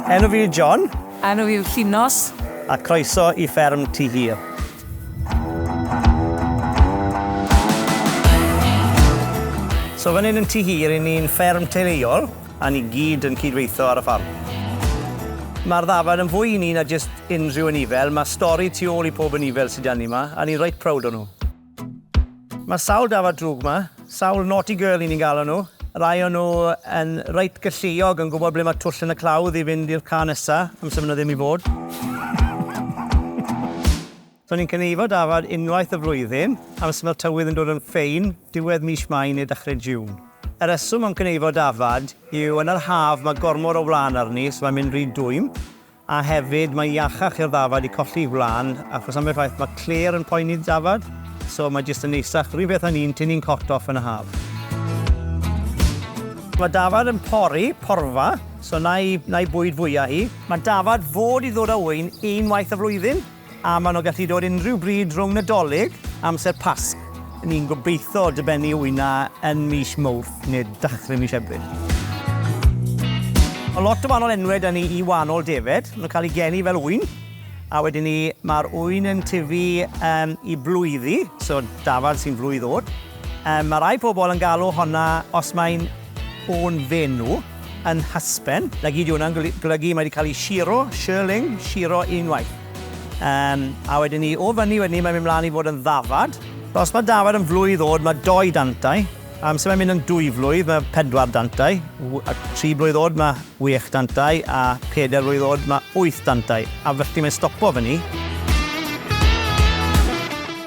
Enw fi yw John. Enw fi yw Llinos. A croeso I fferm Tyhir. So fan hyn yn Tyhir, I ni'n fferm teuluol, a ni gyd yn cydweithio ar y ffarm. Mae'r ddafad yn fwy I ni na jyst unrhyw ynifel. Mae stori tu ôl I pob ynifel sydd dan ni yma, a ni'n reit proud o nhw. Mae sawl dafad drwg yma, sawl naughty girl I ni'n galw nhw. Rai o nhw yn reit galluog yn gwybod ble mae twll yn y clawdd I fynd i'r can nesa, amser maen nhw ddim I fod. So ni'n cynifo dafad unwaith y flwyddyn, amser mae'r tywydd yn dod yn ffein, diwedd mis Mai neu dechrau June. Y reswm am cynifo dafad yw yn yr haf mae gormod o wlân arni, so mae'n mynd rhy dwym, a hefyd mae iachach i'r dafad I colli wlân, achos am y ffaith mae cler yn poeni dafad, so mae jyst yn neisach rhywbeth yn un tynnu'n cot off yn y haf. Mae dafad yn porfa, so na I bwyd fwyaf hi. Mae dafad fod I ddod â wyn unwaith y flwyddyn, a maen nhw gallu dod unrhyw bryd rhwng Nadolig amser Pasg. Ni'n gobeithio dibynnu wyna yn mis Mawrth neu dechrau mis Ebrill. Mae lot o wahanol enwau da ni I wahanol defed. Maen nhw'n cael ei geni fel wyn. A wedyn ni, mae'r wyn yn tyfu I blwyddi, so dafad sy'n flwyddod. Mae rai pobl yn galw honna os mae'n o'n fenw yn hysben. Na gyd hwnna'n golygu mae wedi cael ei shiro unwaith. A wedyn ni, o fyny wedyn ni, mae'n mynd mlaen I fod yn ddafad. Os mae dafad yn flwyddod, mae 2 dantau. Amser mae'n mynd yn 2 flwydd, mae 4 dantau. A 3 blwyddod, mae 8 dantau. A 4 blwyddod, mae 8 dantau. A felly mae'n stopo fyny.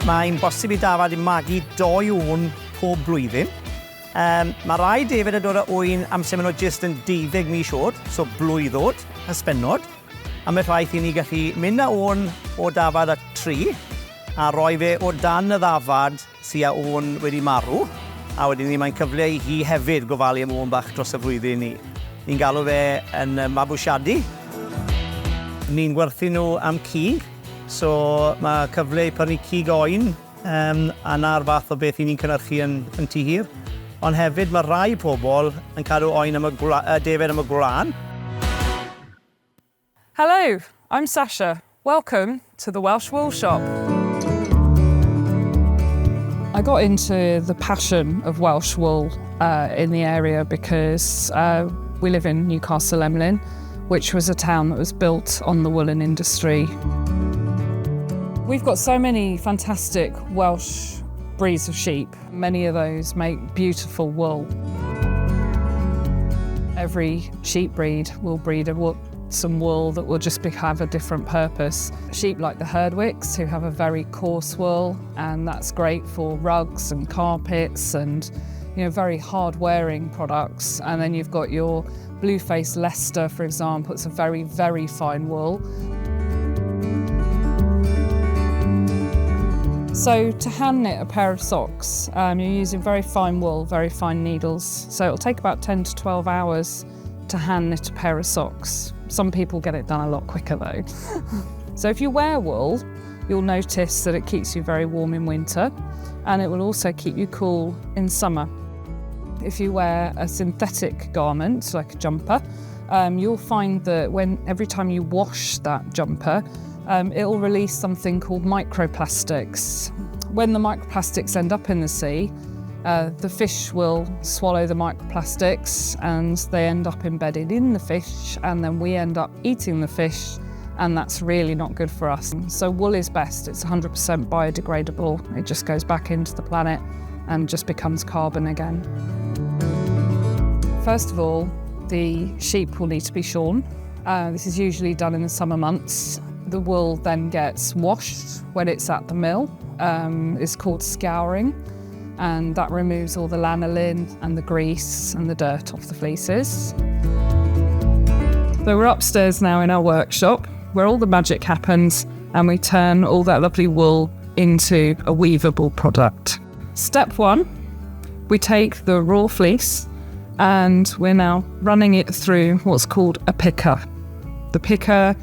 Mae'n bosib I dafad I magu 2 ŵn pob blwyddyn. Mae rai defyd yn dod â wyn amser maen nhw jyst yn 12 mis oed, so blwyddod, hysbenod. A mae'r ffaith I ni gallu mynd â o'n o dafad a 3 a roi fe o dan y ddafad sy'n â o'n wedi marw. A wedyn ni mae'n cyfle I hi hefyd gofalu am o'n bach dros y flwyddyn ni. Ni'n galw fe yn mabwysiadu. Ni'n gwerthu nhw am cig, so mae cyfle I prynu cig oen a na'r fath o beth I ni'n cynhyrchu yn Tyhir. Ond hefyd mae rai pobl yn cadw oen am defyd am y gwlân. Hello, I'm Sasha. Welcome to the Welsh Wool Shop. I got into the passion of Welsh wool in the area because we live in Newcastle Emlyn, which was a town that was built on the woolen industry. We've got so many fantastic Welsh breeds of sheep. Many of those make beautiful wool. Every sheep breed will breed some wool that will just have a different purpose. Sheep like the Herdwicks, who have a very coarse wool, and that's great for rugs and carpets and very hard-wearing products. And then you've got your blue-faced Leicester, for example. It's a very, very fine wool. So to hand knit a pair of socks, you're using very fine wool, very fine needles. So it'll take about 10 to 12 hours to hand knit a pair of socks. Some people get it done a lot quicker though. So if you wear wool, you'll notice that it keeps you very warm in winter, and it will also keep you cool in summer. If you wear a synthetic garment, like a jumper, you'll find that every time you wash that jumper, it'll release something called microplastics. When the microplastics end up in the sea, the fish will swallow the microplastics and they end up embedded in the fish, and then we end up eating the fish, and that's really not good for us. So wool is best. It's 100% biodegradable. It just goes back into the planet and just becomes carbon again. First of all, the sheep will need to be shorn. This is usually done in the summer months. The wool then gets washed when it's at the mill. It's called scouring, and that removes all the lanolin and the grease and the dirt off the fleeces. So we're upstairs now in our workshop where all the magic happens, and we turn all that lovely wool into a weavable product. Step 1, we take the raw fleece and we're now running it through what's called a picker. The picker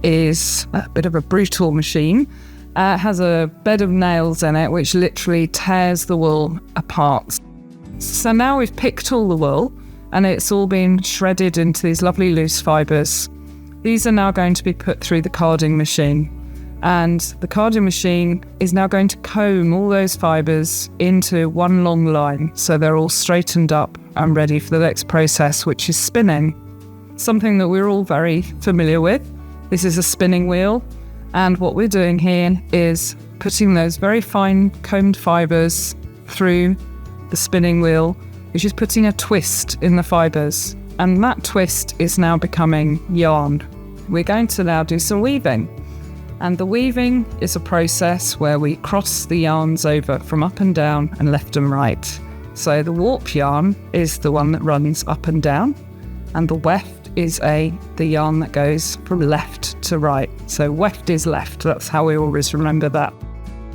is a bit of a brutal machine. It has a bed of nails in it which literally tears the wool apart. So now we've picked all the wool and it's all been shredded into these lovely loose fibres. These are now going to be put through the carding machine. And the carding machine is now going to comb all those fibres into one long line, so they're all straightened up and ready for the next process, which is spinning. Something that we're all very familiar with. This is a spinning wheel, and what we're doing here is putting those very fine combed fibres through the spinning wheel, which is putting a twist in the fibres, and that twist is now becoming yarn. We're going to now do some weaving. And the weaving is a process where we cross the yarns over from up and down and left and right. So the warp yarn is the one that runs up and down, and the weft is the yarn that goes from left to right. So weft is left, that's how we always remember that.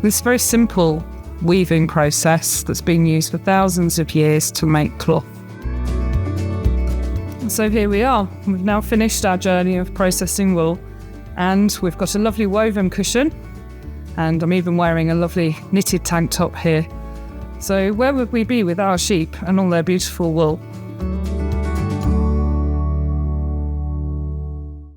This very simple weaving process that's been used for thousands of years to make cloth. So here we are, we've now finished our journey of processing wool. And we've got a lovely woven cushion, and I'm even wearing a lovely knitted tank top here. So where would we be with our sheep and all their beautiful wool?